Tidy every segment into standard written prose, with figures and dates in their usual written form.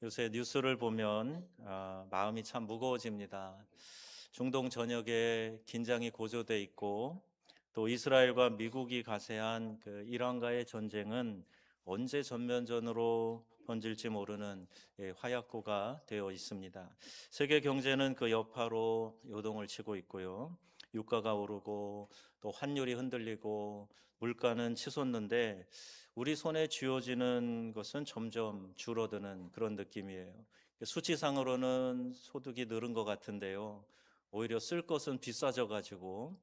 요새 뉴스를 보면 마음이 참 무거워집니다. 중동 전역에 긴장이 고조돼 있고 또 이스라엘과 미국이 가세한 그 이란과의 전쟁은 언제 전면전으로 번질지 모르는 화약고가 되어 있습니다. 세계 경제는 그 여파로 요동을 치고 있고요. 유가가 오르고 또 환율이 흔들리고 물가는 치솟는데 우리 손에 쥐어지는 것은 점점 줄어드는 그런 느낌이에요. 수치상으로는 소득이 늘은 것 같은데요. 오히려 쓸 것은 비싸져 가지고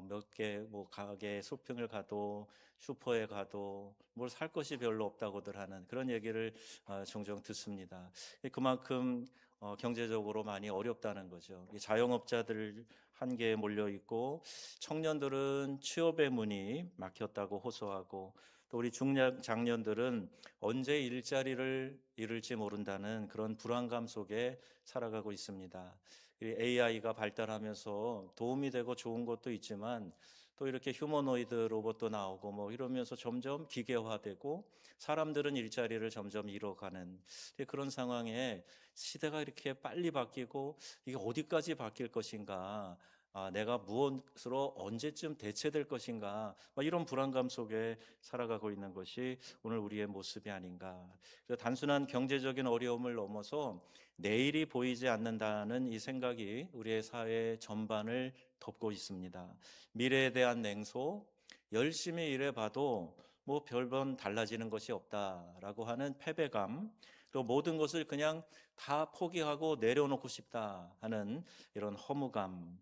몇 개 뭐 가게 쇼핑을 가도 슈퍼에 가도 뭘 살 것이 별로 없다고들 하는 그런 얘기를 종종 듣습니다. 그만큼 경제적으로 많이 어렵다는 거죠. 이 자영업자들 한계에 몰려 있고 청년들은 취업의 문이 막혔다고 호소하고 또 우리 중장년들은 언제 일자리를 잃을지 모른다는 그런 불안감 속에 살아가고 있습니다. AI가 발달하면서 도움이 되고 좋은 것도 있지만 또 이렇게 휴머노이드 로봇도 나오고 뭐 이러면서 점점 기계화되고 사람들은 일자리를 점점 잃어가는 그런 상황에 시대가 이렇게 빨리 바뀌고 이게 어디까지 바뀔 것인가 내가 무엇으로 언제쯤 대체될 것인가 이런 불안감 속에 살아가고 있는 것이 오늘 우리의 모습이 아닌가. 그래서 단순한 경제적인 어려움을 넘어서 내일이 보이지 않는다는 이 생각이 우리의 사회 전반을 덮고 있습니다. 미래에 대한 냉소, 열심히 일해봐도 뭐 별반 달라지는 것이 없다라고 하는 패배감, 또 모든 것을 그냥 다 포기하고 내려놓고 싶다 하는 이런 허무감,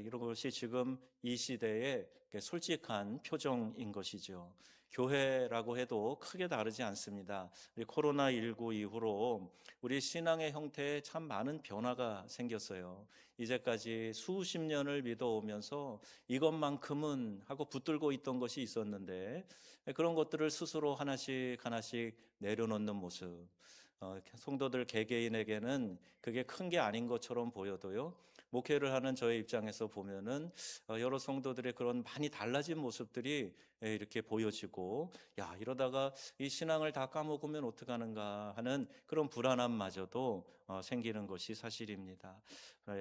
이런 것이 지금 이 시대의 솔직한 표정인 것이죠. 교회라고 해도 크게 다르지 않습니다. 우리 코로나19 이후로 우리 신앙의 형태에 참 많은 변화가 생겼어요. 이제까지 수십 년을 믿어오면서 이것만큼은 하고 붙들고 있던 것이 있었는데 그런 것들을 스스로 하나씩 하나씩 내려놓는 모습. 성도들 개개인에게는 그게 큰 게 아닌 것처럼 보여도요. 목회를 하는 저의 입장에서 보면은 여러 성도들의 그런 많이 달라진 모습들이 이렇게 보여지고 야 이러다가 이 신앙을 다 까먹으면 어떡하는가 하는 그런 불안함마저도 생기는 것이 사실입니다.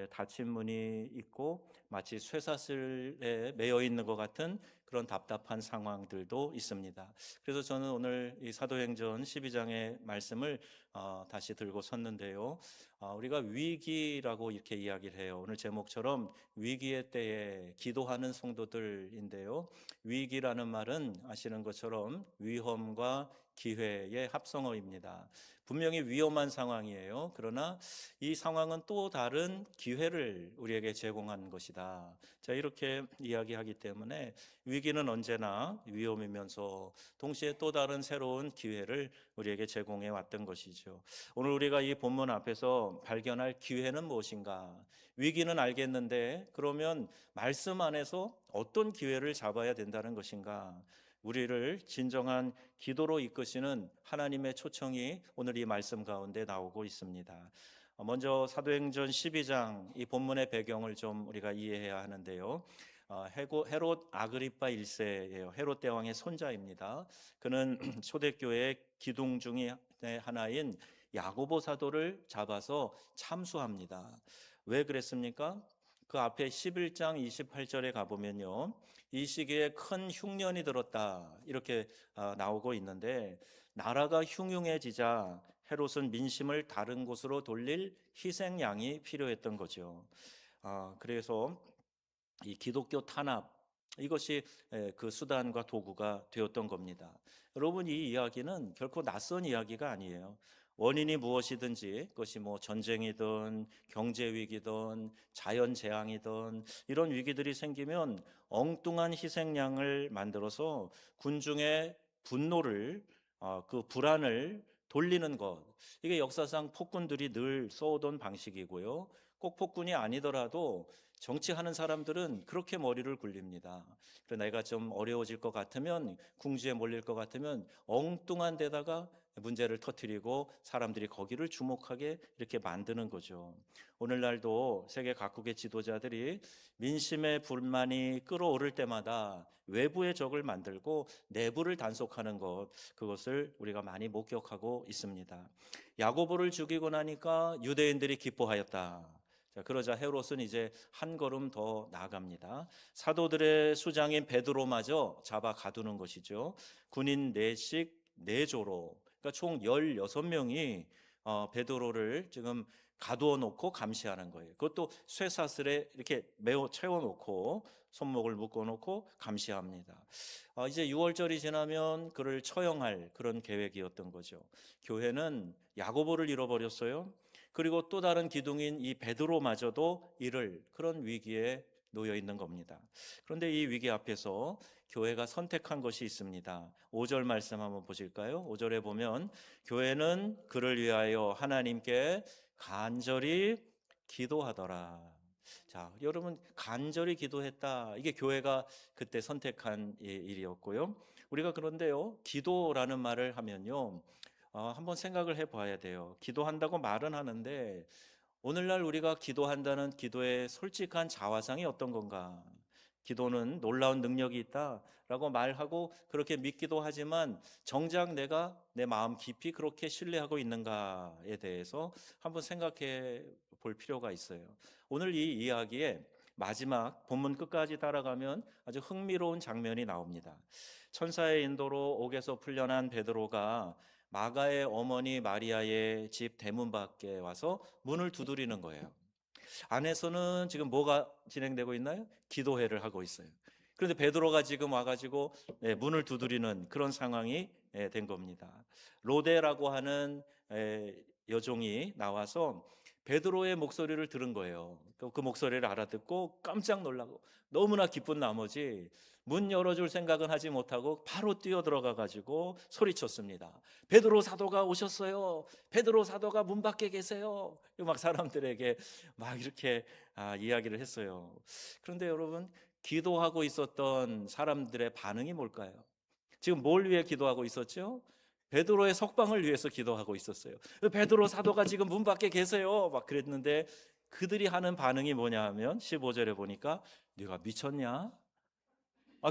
닫힌 문이 있고 마치 쇠사슬에 매여 있는 것 같은 그런 답답한 상황들도 있습니다. 그래서 저는 오늘 이 사도행전 12장의 말씀을 다시 들고 섰는데요. 우리가 위기라고 이렇게 이야기를 해요. 오늘 제목처럼 위기의 때에 기도하는 성도들인데요. 위기라는 말은 아시는 것처럼 위험과 기회의 합성어입니다. 분명히 위험한 상황이에요. 그러나 이 상황은 또 다른 기회를 우리에게 제공한 것이다. 자, 이렇게 이야기하기 때문에 위기는 언제나 위험이면서 동시에 또 다른 새로운 기회를 우리에게 제공해 왔던 것이죠. 오늘 우리가 이 본문 앞에서 발견할 기회는 무엇인가? 위기는 알겠는데 그러면 말씀 안에서 어떤 기회를 잡아야 된다는 것인가? 우리를 진정한 기도로 이끄시는 하나님의 초청이 오늘 이 말씀 가운데 나오고 있습니다. 먼저 사도행전 12장 이 본문의 배경을 좀 우리가 이해해야 하는데요. 헤롯 아그리파 1세예요. 헤롯 대왕의 손자입니다. 그는 초대교회의 기둥 중의 하나인 야고보 사도를 잡아서 참수합니다. 왜 그랬습니까? 그 앞에 11장 28절에 가보면요. 이 시기에 큰 흉년이 들었다. 이렇게 나오고 있는데 나라가 흉흉해지자 헤롯은 민심을 다른 곳으로 돌릴 희생양이 필요했던 거죠. 그래서 이 기독교 탄압 이것이 그 수단과 도구가 되었던 겁니다. 여러분 이 이야기는 결코 낯선 이야기가 아니에요. 원인이 무엇이든지 그것이 뭐 전쟁이든 경제 위기든 자연 재앙이든 이런 위기들이 생기면 엉뚱한 희생양을 만들어서 군중의 분노를 그 불안을 돌리는 것 이게 역사상 폭군들이 늘 써오던 방식이고요. 꼭 폭군이 아니더라도 정치하는 사람들은 그렇게 머리를 굴립니다. 그래 내가 좀 어려워질 것 같으면 궁지에 몰릴 것 같으면 엉뚱한 데다가 문제를 터뜨리고 사람들이 거기를 주목하게 이렇게 만드는 거죠. 오늘날도 세계 각국의 지도자들이 민심의 불만이 끓어오를 때마다 외부의 적을 만들고 내부를 단속하는 것, 그것을 우리가 많이 목격하고 있습니다. 야고보를 죽이고 나니까 유대인들이 기뻐하였다. 자, 그러자 헤롯은 이제 한 걸음 더 나아갑니다. 사도들의 수장인 베드로마저 잡아 가두는 것이죠. 군인 넷씩 네조로, 그러니까 총 16명이 베드로를 지금 가두어 놓고 감시하는 거예요. 그것도 쇠사슬에 이렇게 메워 채워 놓고 손목을 묶어 놓고 감시합니다. 이제 6월절이 지나면 그를 처형할 그런 계획이었던 거죠. 교회는 야고보를 잃어버렸어요. 그리고 또 다른 기둥인 이 베드로마저도 잃을 그런 위기에 놓여 있는 겁니다. 그런데 이 위기 앞에서 교회가 선택한 것이 있습니다. 5절 말씀 한번 보실까요? 5절에 보면 교회는 그를 위하여 하나님께 간절히 기도하더라. 자, 여러분, 간절히 기도했다. 이게 교회가 그때 선택한 일이었고요. 우리가 그런데요, 기도라는 말을 하면요, 한번 생각을 해봐야 돼요. 기도한다고 말은 하는데 오늘날 우리가 기도한다는 기도의 솔직한 자화상이 어떤 건가? 기도는 놀라운 능력이 있다라고 말하고 그렇게 믿기도 하지만 정작 내가 내 마음 깊이 그렇게 신뢰하고 있는가에 대해서 한번 생각해 볼 필요가 있어요. 오늘 이 이야기의 마지막 본문 끝까지 따라가면 아주 흥미로운 장면이 나옵니다. 천사의 인도로 옥에서 풀려난 베드로가 마가의 어머니 마리아의 집 대문 밖에 와서 문을 두드리는 거예요. 안에서는 지금 뭐가 진행되고 있나요? 기도회를 하고 있어요. 그런데 베드로가 지금 와가지고 문을 두드리는 그런 상황이 된 겁니다. 로데라고 하는 여종이 나와서 베드로의 목소리를 들은 거예요. 그 목소리를 알아듣고 깜짝 놀라고 너무나 기쁜 나머지 문 열어줄 생각은 하지 못하고 바로 뛰어 들어가 가지고 소리쳤습니다. 베드로 사도가 오셨어요. 베드로 사도가 문 밖에 계세요. 막 사람들에게 막 이렇게 이야기를 했어요. 그런데 여러분, 기도하고 있었던 사람들의 반응이 뭘까요? 지금 뭘 위해 기도하고 있었죠? 베드로의 석방을 위해서 기도하고 있었어요. 베드로 사도가 지금 문 밖에 계세요. 막 그랬는데 그들이 하는 반응이 뭐냐 하면 15절에 보니까 네가 미쳤냐?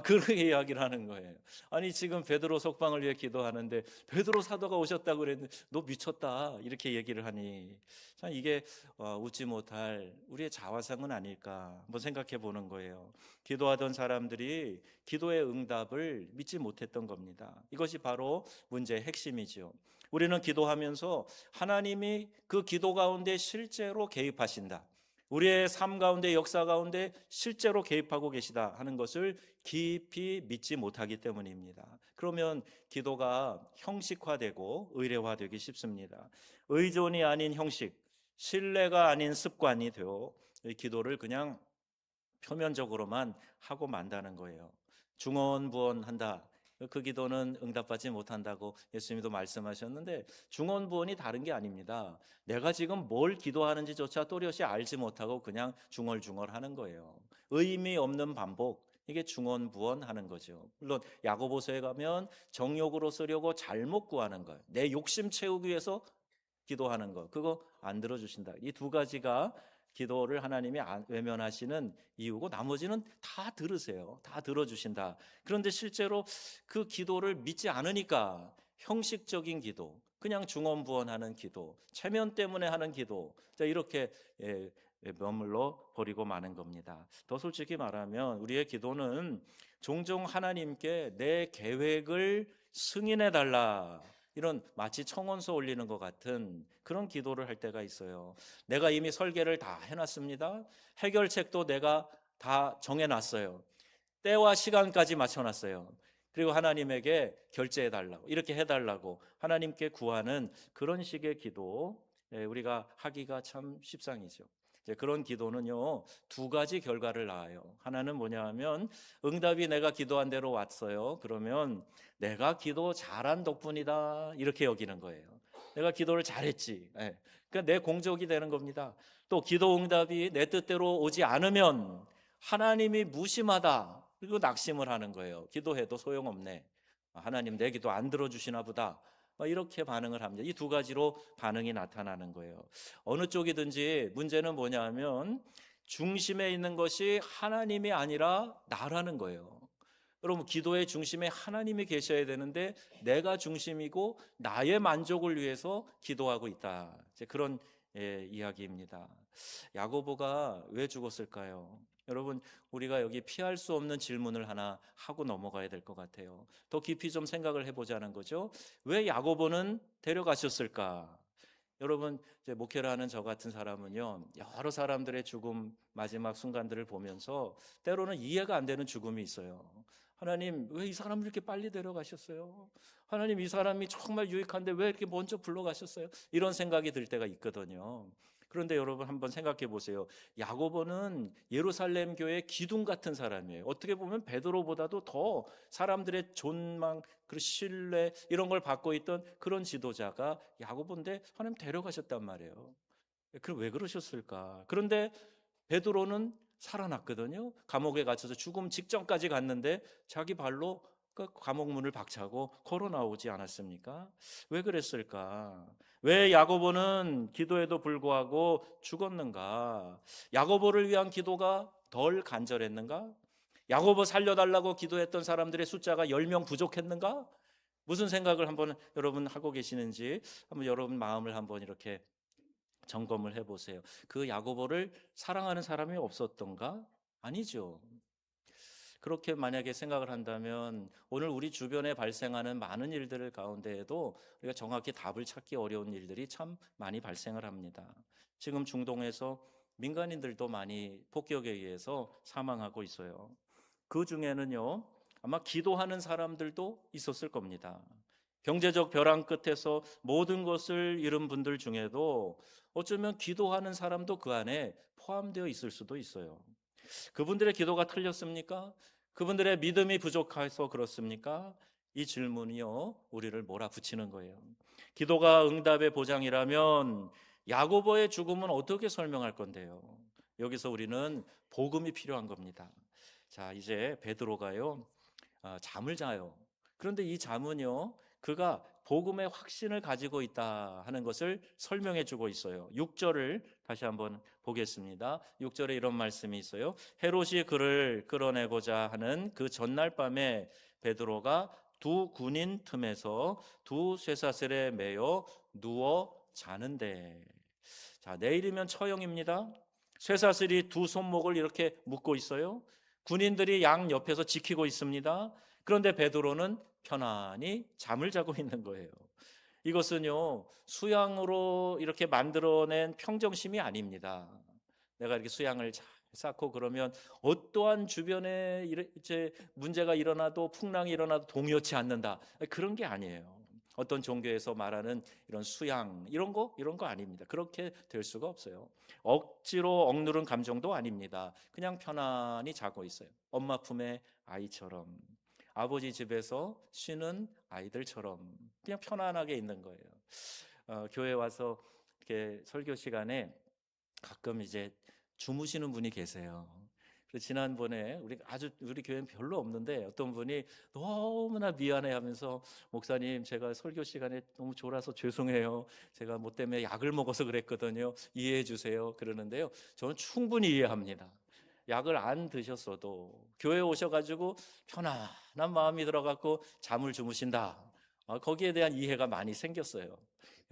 그렇게 이야기를 하는 거예요. 아니 지금 베드로 석방을 위해 기도하는데 베드로 사도가 오셨다고 그랬는데 너 미쳤다 이렇게 얘기를 하니 참 이게 웃지 못할 우리의 자화상은 아닐까 한번 생각해 보는 거예요. 기도하던 사람들이 기도의 응답을 믿지 못했던 겁니다. 이것이 바로 문제의 핵심이죠. 우리는 기도하면서 하나님이 그 기도 가운데 실제로 개입하신다. 우리의 삶 가운데 역사 가운데 실제로 개입하고 계시다 하는 것을 깊이 믿지 못하기 때문입니다. 그러면 기도가 형식화되고 의례화되기 쉽습니다. 의존이 아닌 형식, 신뢰가 아닌 습관이 되어 기도를 그냥 표면적으로만 하고 만다는 거예요. 중언부언한다. 그 기도는 응답받지 못한다고 예수님도 말씀하셨는데 중언부언이 다른 게 아닙니다. 내가 지금 뭘 기도하는지조차 또렷이 알지 못하고 그냥 중얼중얼하는 거예요. 의미 없는 반복. 이게 중언부언하는 거죠. 물론 야고보서에 가면 정욕으로 쓰려고 잘못 구하는 거예요. 내 욕심 채우기 위해서 기도하는 거. 그거 안 들어주신다. 이 두 가지가 기도를 하나님이 외면하시는 이유고 나머지는 다 들으세요. 다 들어주신다. 그런데 실제로 그 기도를 믿지 않으니까 형식적인 기도, 그냥 중언부언하는 기도, 체면 때문에 하는 기도, 자 이렇게 머물러 버리고 마는 겁니다. 더 솔직히 말하면 우리의 기도는 종종 하나님께 내 계획을 승인해 달라 이런 마치 청원서 올리는 것 같은 그런 기도를 할 때가 있어요. 내가 이미 설계를 다 해놨습니다. 해결책도 내가 다 정해놨어요. 때와 시간까지 맞춰놨어요. 그리고 하나님에게 결제해달라고 이렇게 해달라고 하나님께 구하는 그런 식의 기도 우리가 하기가 참 십상이죠. 그런 기도는요 두 가지 결과를 낳아요. 하나는 뭐냐 하면 응답이 내가 기도한 대로 왔어요. 그러면 내가 기도 잘한 덕분이다 이렇게 여기는 거예요. 내가 기도를 잘했지. 그러니까 내 공적이 되는 겁니다. 또 기도 응답이 내 뜻대로 오지 않으면 하나님이 무심하다 그리고 낙심을 하는 거예요. 기도해도 소용없네. 하나님 내 기도 안 들어주시나 보다. 이렇게 반응을 합니다. 이 두 가지로 반응이 나타나는 거예요. 어느 쪽이든지 문제는 뭐냐면 중심에 있는 것이 하나님이 아니라 나라는 거예요. 여러분, 기도의 중심에 하나님이 계셔야 되는데 내가 중심이고 나의 만족을 위해서 기도하고 있다. 이제 그런 이야기입니다. 야고보가 왜 죽었을까요? 여러분, 우리가 여기 피할 수 없는 질문을 하나 하고 넘어가야 될 것 같아요. 더 깊이 좀 생각을 해보자는 거죠. 왜 야고보는 데려가셨을까? 여러분, 이제 목회를 하는 저 같은 사람은요, 여러 사람들의 죽음 마지막 순간들을 보면서 때로는 이해가 안 되는 죽음이 있어요. 하나님, 왜 이 사람을 이렇게 빨리 데려가셨어요? 하나님, 이 사람이 정말 유익한데 왜 이렇게 먼저 불러가셨어요? 이런 생각이 들 때가 있거든요. 그런데 여러분, 한번 생각해 보세요. 야고보는 예루살렘 교회 기둥 같은 사람이에요. 어떻게 보면 베드로보다도 더 사람들의 존망, 그 신뢰 이런 걸 받고 있던 그런 지도자가 야고보인데 하나님 데려가셨단 말이에요. 그럼 왜 그러셨을까? 그런데 베드로는 살아났거든요. 감옥에 갇혀서 죽음 직전까지 갔는데 자기 발로 그 감옥 문을 박차고 걸어 나오지 않았습니까? 왜 그랬을까? 왜 야고보는 기도에도 불구하고 죽었는가? 야고보를 위한 기도가 덜 간절했는가? 야고보 살려달라고 기도했던 사람들의 숫자가 10명 부족했는가? 무슨 생각을 한번 여러분 하고 계시는지 한번 여러분 마음을 한번 이렇게 점검을 해보세요. 그 야고보를 사랑하는 사람이 없었던가? 아니죠. 그렇게 만약에 생각을 한다면 오늘 우리 주변에 발생하는 많은 일들 가운데에도 우리가 정확히 답을 찾기 어려운 일들이 참 많이 발생을 합니다. 지금 중동에서 민간인들도 많이 폭격에 의해서 사망하고 있어요. 그 중에는요, 아마 기도하는 사람들도 있었을 겁니다. 경제적 벼랑 끝에서 모든 것을 잃은 분들 중에도 어쩌면 기도하는 사람도 그 안에 포함되어 있을 수도 있어요. 그분들의 기도가 틀렸습니까? 그분들의 믿음이 부족해서 그렇습니까? 이 질문이요, 우리를 몰아붙이는 거예요. 기도가 응답의 보장이라면 야고보의 죽음은 어떻게 설명할 건데요? 여기서 우리는 복음이 필요한 겁니다. 자, 이제 베드로가요, 잠을 자요. 그런데 이 잠은요, 그가 복음의 확신을 가지고 있다 하는 것을 설명해 주고 있어요. 6절을 다시 한번 보겠습니다. 6절에 이런 말씀이 있어요. 헤롯이 그를 끌어내고자 하는 그 전날 밤에 베드로가 두 군인 틈에서 두 쇠사슬에 매여 누워 자는데, 자, 내일이면 처형입니다. 쇠사슬이 두 손목을 이렇게 묶고 있어요. 군인들이 양 옆에서 지키고 있습니다. 그런데 베드로는 편안히 잠을 자고 있는 거예요. 이것은요, 수양으로 이렇게 만들어낸 평정심이 아닙니다. 내가 이렇게 수양을 잘 쌓고 그러면 어떠한 주변에 이제 문제가 일어나도 풍랑이 일어나도 동요치 않는다. 그런 게 아니에요. 어떤 종교에서 말하는 이런 수양 이런 거 아닙니다. 그렇게 될 수가 없어요. 억지로 억누른 감정도 아닙니다. 그냥 편안히 자고 있어요. 엄마 품에 아이처럼, 아버지 집에서 쉬는 아이들처럼 그냥 편안하게 있는 거예요. 교회 와서 이렇게 설교 시간에 가끔 이제 주무시는 분이 계세요. 그래서 지난번에 우리 교회는 별로 없는데 어떤 분이 너무나 미안해하면서 목사님, 제가 설교 시간에 너무 졸아서 죄송해요. 제가 뭐 때문에 약을 먹어서 그랬거든요. 이해해 주세요. 그러는데요, 저는 충분히 이해합니다. 약을 안 드셨어도 교회 오셔가지고 편안한 마음이 들어갖고 잠을 주무신다. 거기에 대한 이해가 많이 생겼어요.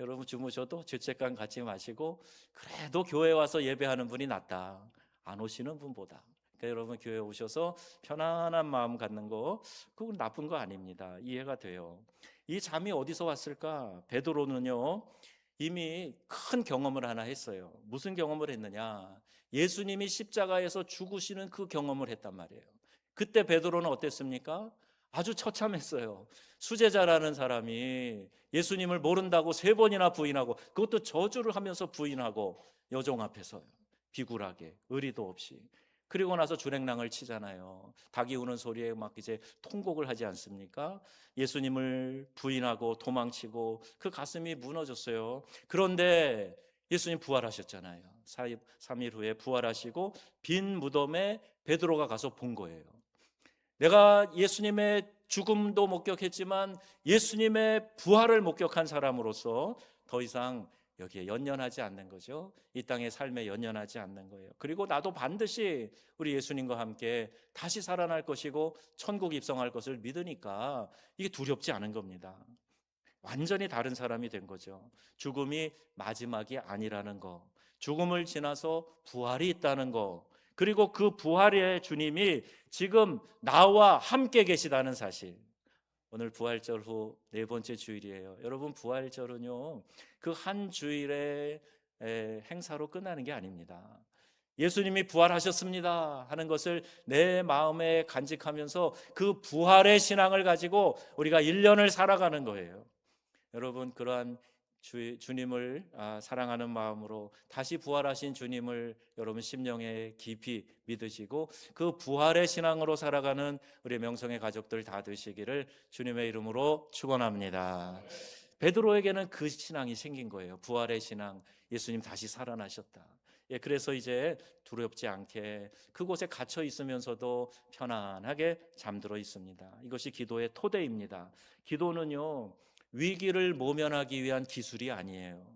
여러분, 주무셔도 죄책감 갖지 마시고 그래도 교회 와서 예배하는 분이 낫다, 안 오시는 분보다. 그러니까 여러분, 교회 오셔서 편안한 마음 갖는 거, 그건 나쁜 거 아닙니다. 이해가 돼요. 이 잠이 어디서 왔을까? 베드로는요, 이미 큰 경험을 하나 했어요. 무슨 경험을 했느냐? 예수님이 십자가에서 죽으시는 그 경험을 했단 말이에요. 그때 베드로는 어땠습니까? 아주 처참했어요. 수제자라는 사람이 예수님을 모른다고 3번이나 부인하고, 그것도 저주를 하면서 부인하고, 여종 앞에서요, 비굴하게, 의리도 없이. 그리고 나서 주랭랑을 치잖아요. 닭이 우는 소리에 막 이제 통곡을 하지 않습니까? 예수님을 부인하고 도망치고 그 가슴이 무너졌어요. 그런데 예수님 부활하셨잖아요. 3일 후에 부활하시고 빈 무덤에 베드로가 가서 본 거예요. 내가 예수님의 죽음도 목격했지만 예수님의 부활을 목격한 사람으로서 더 이상 여기에 연연하지 않는 거죠. 이 땅의 삶에 연연하지 않는 거예요. 그리고 나도 반드시 우리 예수님과 함께 다시 살아날 것이고 천국 입성할 것을 믿으니까 이게 두렵지 않은 겁니다. 완전히 다른 사람이 된 거죠. 죽음이 마지막이 아니라는 거, 죽음을 지나서 부활이 있다는 거, 그리고 그 부활의 주님이 지금 나와 함께 계시다는 사실. 오늘 부활절 후 네 번째 주일이에요. 여러분, 부활절은요, 그 한 주일의 행사로 끝나는 게 아닙니다. 예수님이 부활하셨습니다 하는 것을 내 마음에 간직하면서 그 부활의 신앙을 가지고 우리가 1년을 살아가는 거예요. 여러분, 그러한 주님을 사랑하는 마음으로 다시 부활하신 주님을 여러분 심령에 깊이 믿으시고 그 부활의 신앙으로 살아가는 우리 명성의 가족들 다 되시기를 주님의 이름으로 축원합니다. 베드로에게는 그 신앙이 생긴 거예요. 부활의 신앙, 예수님 다시 살아나셨다. 그래서 이제 두렵지 않게 그곳에 갇혀 있으면서도 편안하게 잠들어 있습니다. 이것이 기도의 토대입니다. 기도는요, 위기를 모면하기 위한 기술이 아니에요.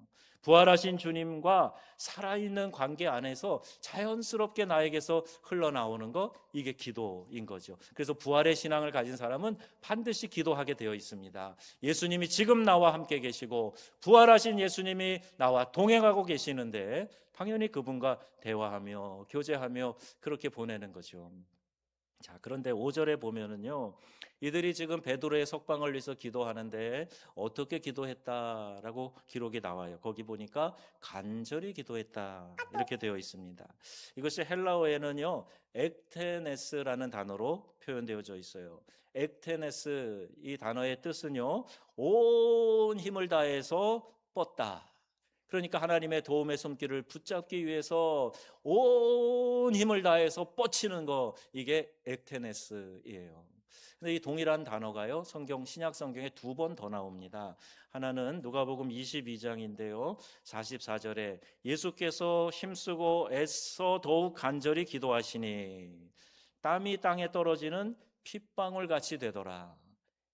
부활하신 주님과 살아있는 관계 안에서 자연스럽게 나에게서 흘러나오는 것, 이게 기도인 거죠. 그래서 부활의 신앙을 가진 사람은 반드시 기도하게 되어 있습니다. 예수님이 지금 나와 함께 계시고 부활하신 예수님이 나와 동행하고 계시는데 당연히 그분과 대화하며 교제하며 그렇게 보내는 거죠. 자, 그런데 5절에 보면은요, 이들이 지금 베드로의 석방을 위해서 기도하는데 어떻게 기도했다라고 기록이 나와요. 거기 보니까 간절히 기도했다 이렇게 되어 있습니다. 이것이 헬라어에는요, 액테네스라는 단어로 표현되어져 있어요. 액테네스, 이 단어의 뜻은요, 온 힘을 다해서 뻗다. 그러니까 하나님의 도움의 손길을 붙잡기 위해서 온 힘을 다해서 뻗치는 거, 이게 액테네스예요. 근데 이 동일한 단어가요, 성경 신약 성경에 2번 더 나옵니다. 하나는 누가복음 22장인데요. 44절에 예수께서 힘쓰고 애써 더욱 간절히 기도하시니 땀이 땅에 떨어지는 핏방울 같이 되더라.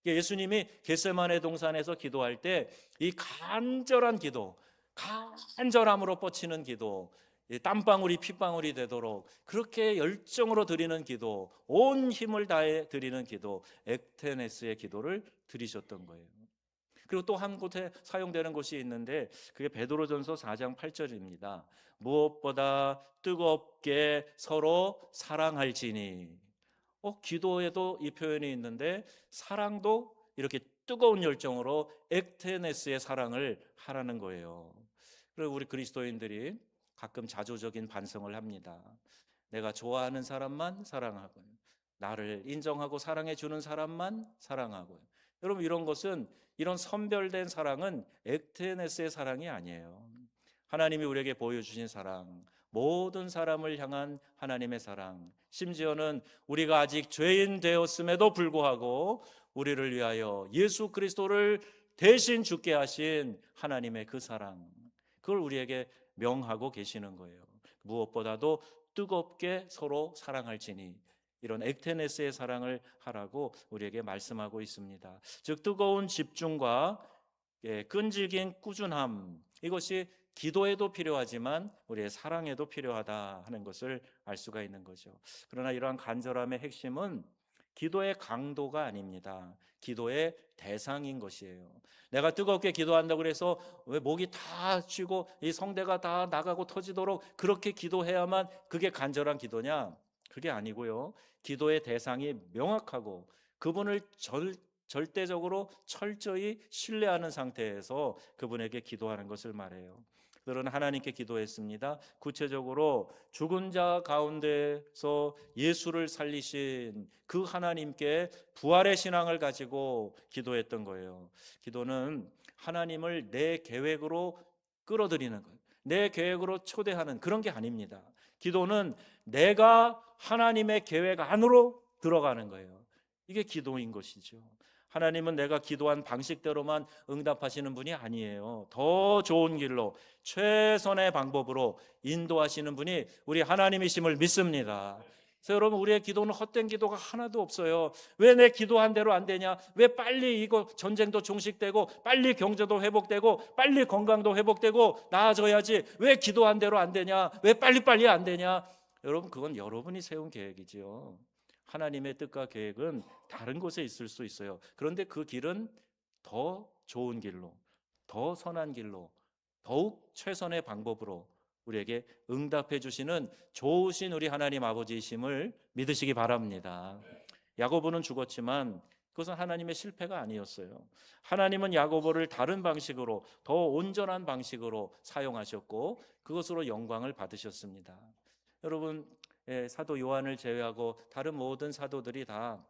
예수님이 겟세마네 동산에서 기도할 때 이 간절한 기도, 간절함으로 뻗치는 기도, 땀방울이 핏방울이 되도록 그렇게 열정으로 드리는 기도, 온 힘을 다해 드리는 기도, 액테네스의 기도를 드리셨던 거예요. 그리고 또 한 곳에 사용되는 곳이 있는데 그게 베드로전서 4장 8절입니다. 무엇보다 뜨겁게 서로 사랑할지니. 기도에도 이 표현이 있는데 사랑도 이렇게 뜨거운 열정으로 액테네스의 사랑을 하라는 거예요. 그리고 우리 그리스도인들이 가끔 자조적인 반성을 합니다. 내가 좋아하는 사람만 사랑하고요, 나를 인정하고 사랑해 주는 사람만 사랑하고요. 여러분, 이런 것은, 이런 선별된 사랑은 액테네스의 사랑이 아니에요. 하나님이 우리에게 보여주신 사랑, 모든 사람을 향한 하나님의 사랑, 심지어는 우리가 아직 죄인 되었음에도 불구하고 우리를 위하여 예수 그리스도를 대신 죽게 하신 하나님의 그 사랑, 그걸 우리에게 명하고 계시는 거예요. 무엇보다도 뜨겁게 서로 사랑할지니, 이런 액테네스의 사랑을 하라고 우리에게 말씀하고 있습니다. 즉 뜨거운 집중과 끈질긴 꾸준함, 이것이 기도에도 필요하지만 우리의 사랑에도 필요하다 하는 것을 알 수가 있는 거죠. 그러나 이러한 간절함의 핵심은 기도의 강도가 아닙니다. 기도의 대상인 것이에요. 내가 뜨겁게 기도한다고 해서 왜 목이 다 쉬고 이 성대가 다 나가고 터지도록 그렇게 기도해야만 그게 간절한 기도냐? 그게 아니고요. 기도의 대상이 명확하고 그분을 절대적으로 철저히 신뢰하는 상태에서 그분에게 기도하는 것을 말해요. 그들은 하나님께 기도했습니다. 구체적으로 죽은 자 가운데서 예수를 살리신 그 하나님께 부활의 신앙을 가지고 기도했던 거예요. 기도는 하나님을 내 계획으로 끌어들이는 거예요. 내 계획으로 초대하는 그런 게 아닙니다. 기도는 내가 하나님의 계획 안으로 들어가는 거예요. 이게 기도인 것이죠. 하나님은 내가 기도한 방식대로만 응답하시는 분이 아니에요. 더 좋은 길로, 최선의 방법으로 인도하시는 분이 우리 하나님이심을 믿습니다. 그래서 여러분, 우리의 기도는 헛된 기도가 하나도 없어요. 왜 내 기도한 대로 안 되냐? 왜 빨리 이거 전쟁도 종식되고 빨리 경제도 회복되고 빨리 건강도 회복되고 나아져야지 왜 기도한 대로 안 되냐? 왜 빨리빨리 안 되냐? 여러분, 그건 여러분이 세운 계획이지요. 하나님의 뜻과 계획은 다른 곳에 있을 수 있어요. 그런데 그 길은 더 좋은 길로, 더 선한 길로, 더욱 최선의 방법으로 우리에게 응답해 주시는 좋으신 우리 하나님 아버지이심을 믿으시기 바랍니다. 야고보는 죽었지만 그것은 하나님의 실패가 아니었어요. 하나님은 야고보를 다른 방식으로, 더 온전한 방식으로 사용하셨고 그것으로 영광을 받으셨습니다. 여러분, 사도 요한을 제외하고 다른 모든 사도들이 다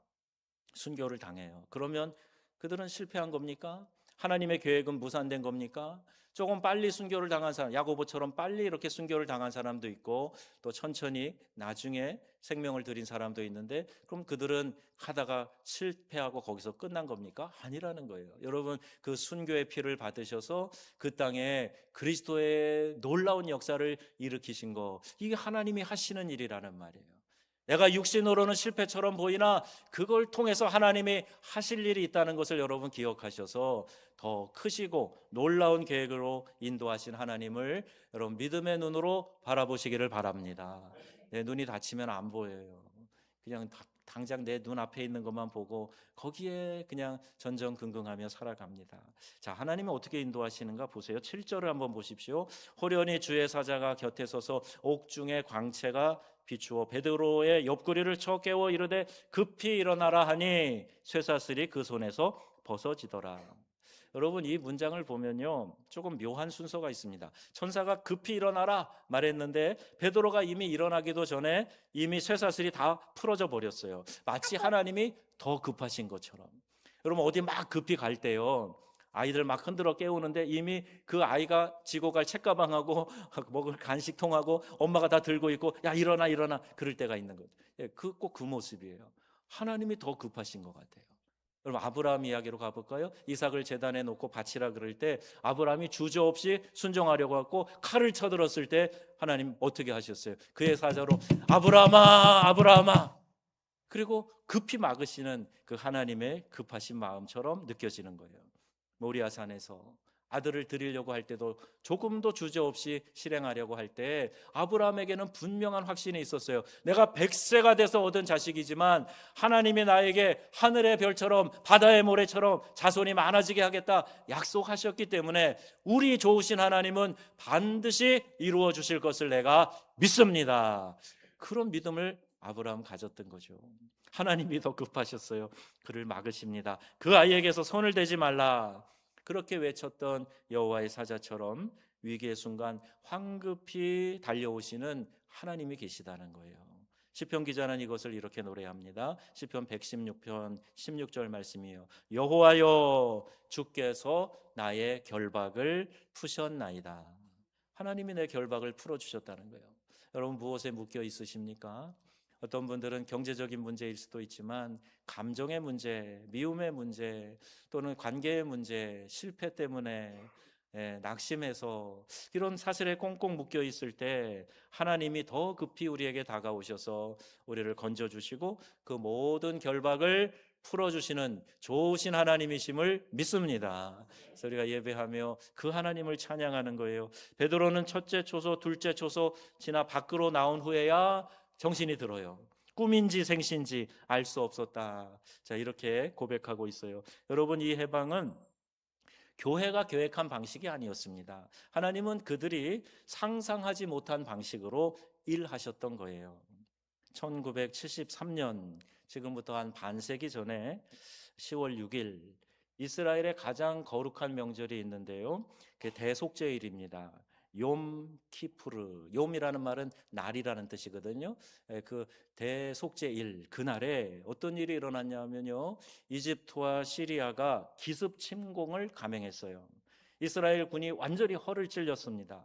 순교를 당해요. 그러면 그들은 실패한 겁니까? 하나님의 계획은 무산된 겁니까? 조금 빨리 순교를 당한 사람, 야고보처럼 빨리 이렇게 순교를 당한 사람도 있고 또 천천히 나중에 생명을 들인 사람도 있는데, 그럼 그들은 하다가 실패하고 거기서 끝난 겁니까? 아니라는 거예요. 여러분, 그 순교의 피를 받으셔서 그 땅에 그리스도의 놀라운 역사를 일으키신 거, 이게 하나님이 하시는 일이라는 말이에요. 내가 육신으로는 실패처럼 보이나 그걸 통해서 하나님이 하실 일이 있다는 것을 여러분 기억하셔서 더 크시고 놀라운 계획으로 인도하신 하나님을 여러분 믿음의 눈으로 바라보시기를 바랍니다. 내 눈이 다치면 안 보여요. 그냥 당장 내 눈 앞에 있는 것만 보고 거기에 그냥 전전긍긍하며 살아갑니다. 자, 하나님은 어떻게 인도하시는가 보세요. 7절을 한번 보십시오. 호련히 주의 사자가 곁에 서서 옥중의 광채가 비추어 베드로의 옆구리를 쳐 깨워 이르되 급히 일어나라 하니 쇠사슬이 그 손에서 벗어지더라. 여러분, 이 문장을 보면요 조금 묘한 순서가 있습니다. 천사가 급히 일어나라 말했는데 베드로가 이미 일어나기도 전에 이미 쇠사슬이 다 풀어져 버렸어요. 마치 하나님이 더 급하신 것처럼. 여러분, 어디 막 급히 갈 때요 아이들 막 흔들어 깨우는데 이미 그 아이가 지고 갈 책가방하고 먹을 간식통하고 엄마가 다 들고 있고 야 일어나 일어나 그럴 때가 있는 거죠. 꼭 그 모습이에요. 하나님이 더 급하신 것 같아요. 여러분, 아브라함 이야기로 가볼까요? 이삭을 제단에 놓고 바치라 그럴 때 아브라함이 주저없이 순종하려고 하고 칼을 쳐들었을 때 하나님 어떻게 하셨어요? 그의 사자로 아브라함아 아브라함아, 그리고 급히 막으시는 그 하나님의 급하신 마음처럼 느껴지는 거예요. 모리아산에서 아들을 드리려고 할 때도 조금도 주저없이 실행하려고 할 때 아브라함에게는 분명한 확신이 있었어요. 내가 100세가 돼서 얻은 자식이지만 하나님이 나에게 하늘의 별처럼 바다의 모래처럼 자손이 많아지게 하겠다 약속하셨기 때문에 우리 좋으신 하나님은 반드시 이루어 주실 것을 내가 믿습니다. 그런 믿음을 아브라함 가졌던 거죠. 하나님이 더 급하셨어요. 그를 막으십니다. 그 아이에게서 손을 대지 말라. 그렇게 외쳤던 여호와의 사자처럼 위기의 순간 황급히 달려오시는 하나님이 계시다는 거예요. 시편 기자는 이것을 이렇게 노래합니다. 시편 116편 16절 말씀이에요. 여호와여 주께서 나의 결박을 푸셨나이다. 하나님이 내 결박을 풀어주셨다는 거예요. 여러분, 무엇에 묶여 있으십니까? 어떤 분들은 경제적인 문제일 수도 있지만 감정의 문제, 미움의 문제, 또는 관계의 문제, 실패 때문에 낙심해서 이런 사슬에 꽁꽁 묶여 있을 때 하나님이 더 급히 우리에게 다가오셔서 우리를 건져주시고 그 모든 결박을 풀어주시는 좋으신 하나님이심을 믿습니다. 그래서 우리가 예배하며 그 하나님을 찬양하는 거예요. 베드로는 첫째 초소, 둘째 초소 지나 밖으로 나온 후에야 정신이 들어요. 꿈인지 생신지 알 수 없었다. 자, 이렇게 고백하고 있어요. 여러분, 이 해방은 교회가 계획한 방식이 아니었습니다. 하나님은 그들이 상상하지 못한 방식으로 일하셨던 거예요. 1973년, 지금부터 한 반세기 전에 10월 6일 이스라엘의 가장 거룩한 명절이 있는데요. 그 대속죄일입니다. 욤 키푸르, 욤이라는 말은 날이라는 뜻이거든요. 그 대속죄일, 그날에 어떤 일이 일어났냐면요, 이집트와 시리아가 기습 침공을 감행했어요. 이스라엘 군이 완전히 허를 찔렸습니다.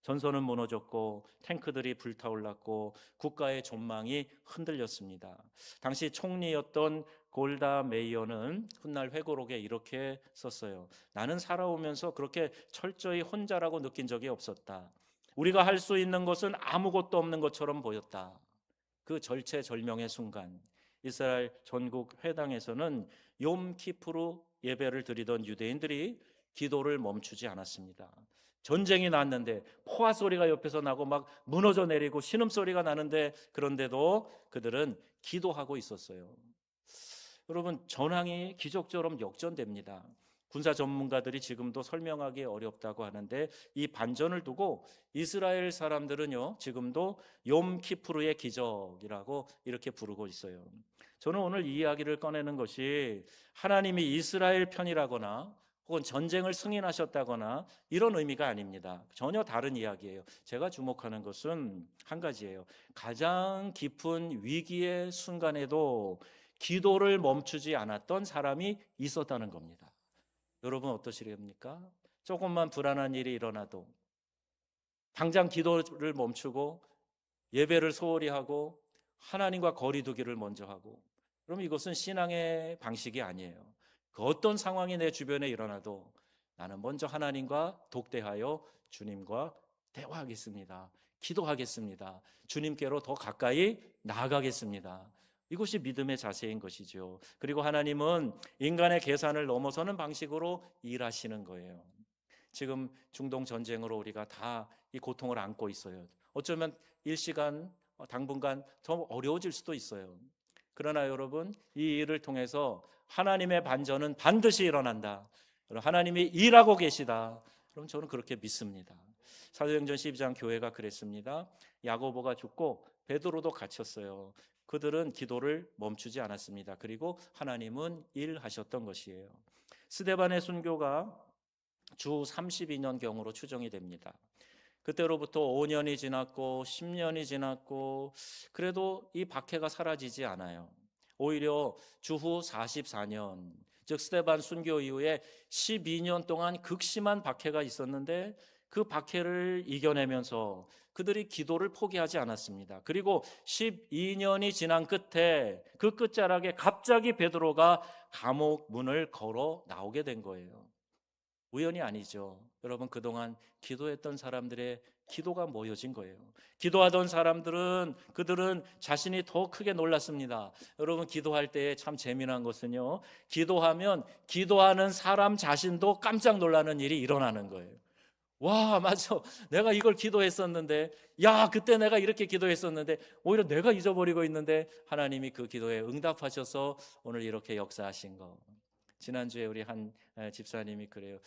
전선은 무너졌고 탱크들이 불타올랐고 국가의 전망이 흔들렸습니다. 당시 총리였던 골다 메이어는 훗날 회고록에 이렇게 썼어요. 나는 살아오면서 그렇게 철저히 혼자라고 느낀 적이 없었다. 우리가 할 수 있는 것은 아무것도 없는 것처럼 보였다. 그 절체절명의 순간 이스라엘 전국 회당에서는 욤 키프루 예배를 드리던 유대인들이 기도를 멈추지 않았습니다. 전쟁이 났는데 포화 소리가 옆에서 나고 막 무너져 내리고 신음소리가 나는데 그런데도 그들은 기도하고 있었어요. 여러분, 전황이 기적처럼 역전됩니다. 군사 전문가들이 지금도 설명하기 어렵다고 하는데 이 반전을 두고 이스라엘 사람들은요, 지금도 욤 키프루의 기적이라고 이렇게 부르고 있어요. 저는 오늘 이 이야기를 꺼내는 것이 하나님이 이스라엘 편이라거나 혹은 전쟁을 승인하셨다거나 이런 의미가 아닙니다. 전혀 다른 이야기예요. 제가 주목하는 것은 한 가지예요. 가장 깊은 위기의 순간에도 기도를 멈추지 않았던 사람이 있었다는 겁니다. 여러분 어떠시렵니까? 조금만 불안한 일이 일어나도 당장 기도를 멈추고 예배를 소홀히 하고 하나님과 거리 두기를 먼저 하고, 그럼 이것은 신앙의 방식이 아니에요. 그 어떤 상황이 내 주변에 일어나도 나는 먼저 하나님과 독대하여 주님과 대화하겠습니다. 기도하겠습니다. 주님께로 더 가까이 나아가겠습니다. 이것이 믿음의 자세인 것이죠. 그리고 하나님은 인간의 계산을 넘어서는 방식으로 일하시는 거예요. 지금 중동 전쟁으로 우리가 다 이 고통을 안고 있어요. 어쩌면 일시간 당분간 더 어려워질 수도 있어요. 그러나 여러분, 이 일을 통해서 하나님의 반전은 반드시 일어난다. 하나님이 일하고 계시다. 그럼 저는 그렇게 믿습니다. 사도행전 12장 교회가 그랬습니다. 야고보가 죽고 베드로도 갇혔어요. 그들은 기도를 멈추지 않았습니다. 그리고 하나님은 일하셨던 것이에요. 스데반의 순교가 주 32년경으로 추정이 됩니다. 그때로부터 5년이 지났고 10년이 지났고 그래도 이 박해가 사라지지 않아요. 오히려 주후 44년, 즉 스데반 순교 이후에 12년 동안 극심한 박해가 있었는데 그 박해를 이겨내면서 그들이 기도를 포기하지 않았습니다. 그리고 12년이 지난 끝에 그 끝자락에 갑자기 베드로가 감옥 문을 걸어 나오게 된 거예요. 우연이 아니죠. 여러분, 그동안 기도했던 사람들의 기도가 모여진 거예요. 기도하던 사람들은 그들은 자신이 더 크게 놀랐습니다. 여러분, 기도할 때 참 재미난 것은요, 기도하면 기도하는 사람 자신도 깜짝 놀라는 일이 일어나는 거예요. 와, 맞아. 내가 이걸 기도했었는데, 야, 그때 내가 이렇게 기도했었는데, 오히려 내가 잊어버리고 있는데 하나님이 그 기도에 응답하셔서 오늘 이렇게 역사하신 거. 지난주에 우리 한 집사님이 그래요.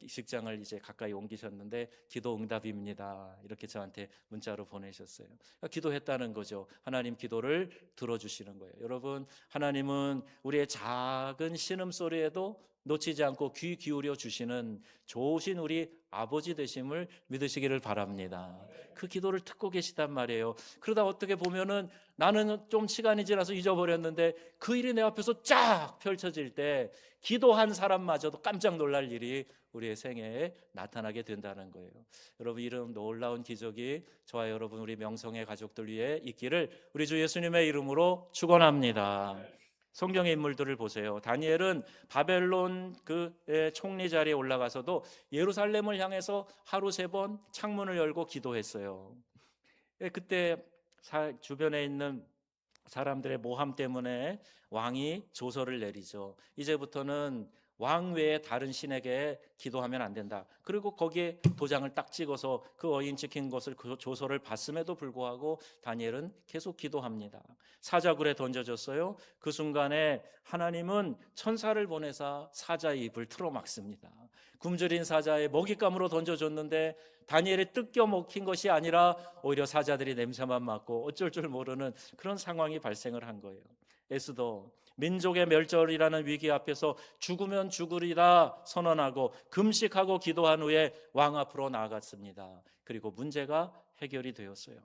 직장을 이제 가까이 옮기셨는데 기도 응답입니다. 이렇게 저한테 문자로 보내셨어요. 그러니까 기도했다는 거죠. 하나님 기도를 들어주시는 거예요. 여러분, 하나님은 우리의 작은 신음소리에도 놓치지 않고 귀 기울여 주시는 좋으신 우리 아버지 되심을 믿으시기를 바랍니다. 그 기도를 듣고 계시단 말이에요. 그러다 어떻게 보면은 나는 좀 시간이 지나서 잊어버렸는데 그 일이 내 앞에서 쫙 펼쳐질 때 기도한 사람마저도 깜짝 놀랄 일이 우리의 생애에 나타나게 된다는 거예요. 여러분, 이런 놀라운 기적이 저와 여러분 우리 명성의 가족들 위해 있기를 우리 주 예수님의 이름으로 축원합니다. 성경의 인물들을 보세요. 다니엘은 바벨론 그 총리 자리에 올라가서도 예루살렘을 향해서 하루 3번 창문을 열고 기도했어요. 그때 주변에 있는 사람들의 모함 때문에 왕이 조서를 내리죠. 이제부터는 왕 외에 다른 신에게 기도하면 안 된다. 그리고 거기에 도장을 딱 찍어서 그 어인 찍힌 것을 그 조서를 봤음에도 불구하고 다니엘은 계속 기도합니다. 사자굴에 던져졌어요. 그 순간에 하나님은 천사를 보내사 사자의 입을 틀어막습니다. 굶주린 사자의 먹잇감으로 던져줬는데 다니엘이 뜯겨 먹힌 것이 아니라 오히려 사자들이 냄새만 맡고 어쩔 줄 모르는 그런 상황이 발생을 한 거예요. 에스더, 민족의 멸절이라는 위기 앞에서 죽으면 죽으리라 선언하고 금식하고 기도한 후에 왕 앞으로 나아갔습니다. 그리고 문제가 해결이 되었어요.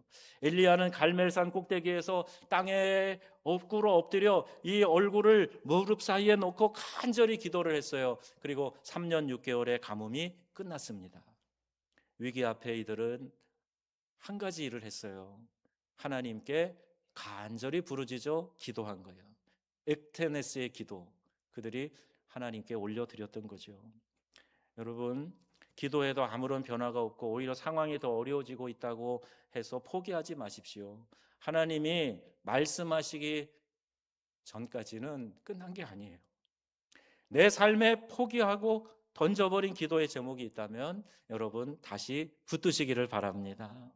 엘리야는 갈멜산 꼭대기에서 땅에 엎구러 엎드려 이 얼굴을 무릎 사이에 놓고 간절히 기도를 했어요. 그리고 3년 6개월의 가뭄이 끝났습니다. 위기 앞에 이들은 한 가지 일을 했어요. 하나님께 간절히 부르짖어 기도한 거예요. 엑테네스의 기도, 그들이 하나님께 올려드렸던 거죠. 여러분, 기도해도 아무런 변화가 없고 오히려 상황이 더 어려워지고 있다고 해서 포기하지 마십시오. 하나님이 말씀하시기 전까지는 끝난 게 아니에요. 내 삶에 포기하고 던져버린 기도의 제목이 있다면 여러분 다시 붙드시기를 바랍니다.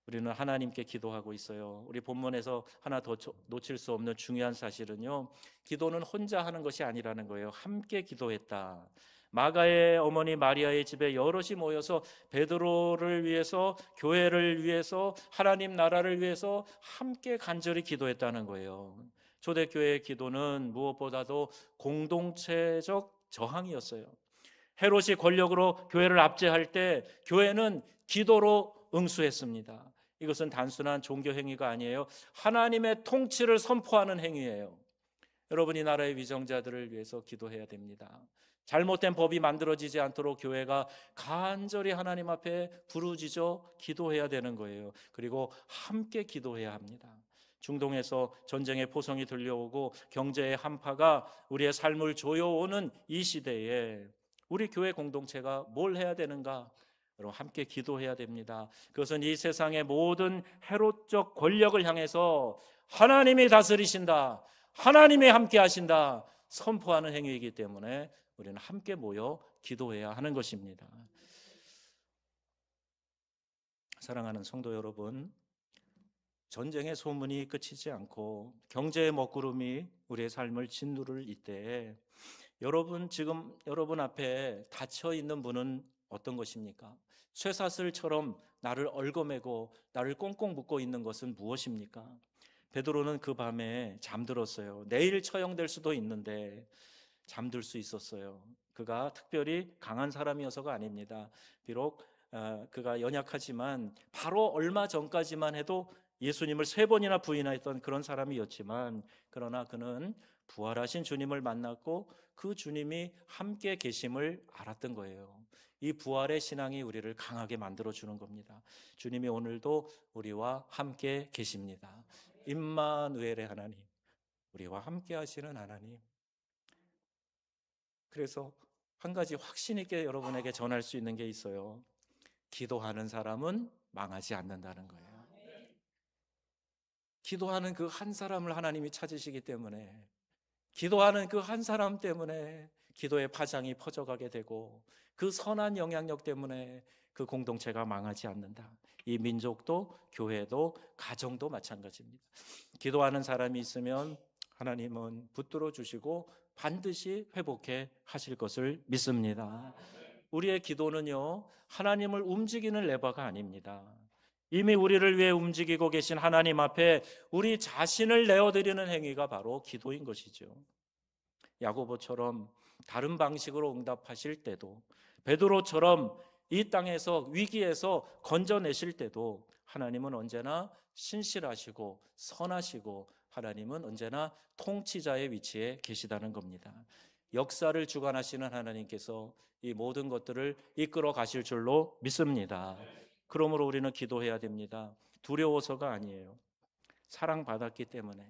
우리는 하나님께 기도하고 있어요. 우리 본문에서 하나 더 놓칠 수 없는 중요한 사실은요, 기도는 혼자 하는 것이 아니라는 거예요. 함께 기도했다. 마가의 어머니 마리아의 집에 여럿이 모여서 베드로를 위해서, 교회를 위해서, 하나님 나라를 위해서 함께 간절히 기도했다는 거예요. 초대교회의 기도는 무엇보다도 공동체적 저항이었어요. 헤롯이 권력으로 교회를 압제할 때 교회는 기도로 응수했습니다. 이것은 단순한 종교 행위가 아니에요. 하나님의 통치를 선포하는 행위예요. 여러분, 이 나라의 위정자들을 위해서 기도해야 됩니다. 잘못된 법이 만들어지지 않도록 교회가 간절히 하나님 앞에 부르짖어 기도해야 되는 거예요. 그리고 함께 기도해야 합니다. 중동에서 전쟁의 포성이 들려오고 경제의 한파가 우리의 삶을 조여오는 이 시대에 우리 교회 공동체가 뭘 해야 되는가? 여러분, 함께 기도해야 됩니다. 그것은 이 세상의 모든 헤롯적 권력을 향해서 하나님이 다스리신다, 하나님이 함께 하신다 선포하는 행위이기 때문에 우리는 함께 모여 기도해야 하는 것입니다. 사랑하는 성도 여러분, 전쟁의 소문이 끝이지 않고 경제의 먹구름이 우리의 삶을 짓누를 이때에 지금 여러분 앞에 닫혀 있는 문은 어떤 것입니까? 쇠사슬처럼 나를 얽어매고 나를 꽁꽁 묶고 있는 것은 무엇입니까? 베드로는 그 밤에 잠들었어요. 내일 처형될 수도 있는데 잠들 수 있었어요. 그가 특별히 강한 사람이어서가 아닙니다. 비록 그가 연약하지만 바로 얼마 전까지만 해도 예수님을 3번이나 부인했던 그런 사람이었지만, 그러나 그는 부활하신 주님을 만났고 그 주님이 함께 계심을 알았던 거예요. 이 부활의 신앙이 우리를 강하게 만들어주는 겁니다. 주님이 오늘도 우리와 함께 계십니다. 임마누엘의 하나님, 우리와 함께 하시는 하나님. 그래서 한 가지 확신 있게 여러분에게 전할 수 있는 게 있어요. 기도하는 사람은 망하지 않는다는 거예요. 기도하는 그 한 사람을 하나님이 찾으시기 때문에, 기도하는 그 한 사람 때문에 기도의 파장이 퍼져가게 되고, 그 선한 영향력 때문에 그 공동체가 망하지 않는다. 이 민족도, 교회도, 가정도 마찬가지입니다. 기도하는 사람이 있으면 하나님은 붙들어 주시고 반드시 회복해 하실 것을 믿습니다. 우리의 기도는요, 하나님을 움직이는 레버가 아닙니다. 이미 우리를 위해 움직이고 계신 하나님 앞에 우리 자신을 내어드리는 행위가 바로 기도인 것이죠. 야고보처럼 다른 방식으로 응답하실 때도, 베드로처럼 이 땅에서 위기에서 건져내실 때도 하나님은 언제나 신실하시고 선하시고 하나님은 언제나 통치자의 위치에 계시다는 겁니다. 역사를 주관하시는 하나님께서 이 모든 것들을 이끌어 가실 줄로 믿습니다. 그러므로 우리는 기도해야 됩니다. 두려워서가 아니에요. 사랑받았기 때문에,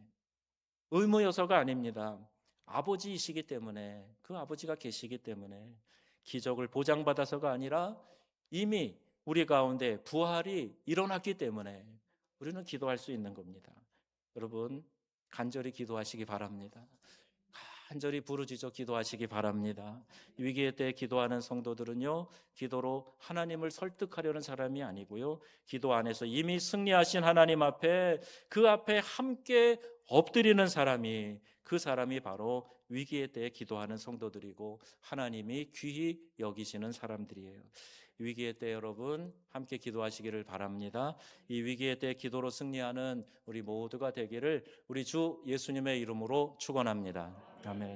의무여서가 아닙니다. 아버지이시기 때문에, 그 아버지가 계시기 때문에, 기적을 보장받아서가 아니라 이미 우리 가운데 부활이 일어났기 때문에 우리는 기도할 수 있는 겁니다. 여러분, 간절히 기도하시기 바랍니다. 간절히 부르짖어 기도하시기 바랍니다. 위기의 때 기도하는 성도들은요, 기도로 하나님을 설득하려는 사람이 아니고요, 기도 안에서 이미 승리하신 하나님 앞에, 그 앞에 함께 엎드리는 사람이, 그 사람이 바로 위기의 때에 기도하는 성도들이고 하나님이 귀히 여기시는 사람들이에요. 위기의 때 여러분 함께 기도하시기를 바랍니다. 이 위기의 때 기도로 승리하는 우리 모두가 되기를 우리 주 예수님의 이름으로 축원합니다. 아멘.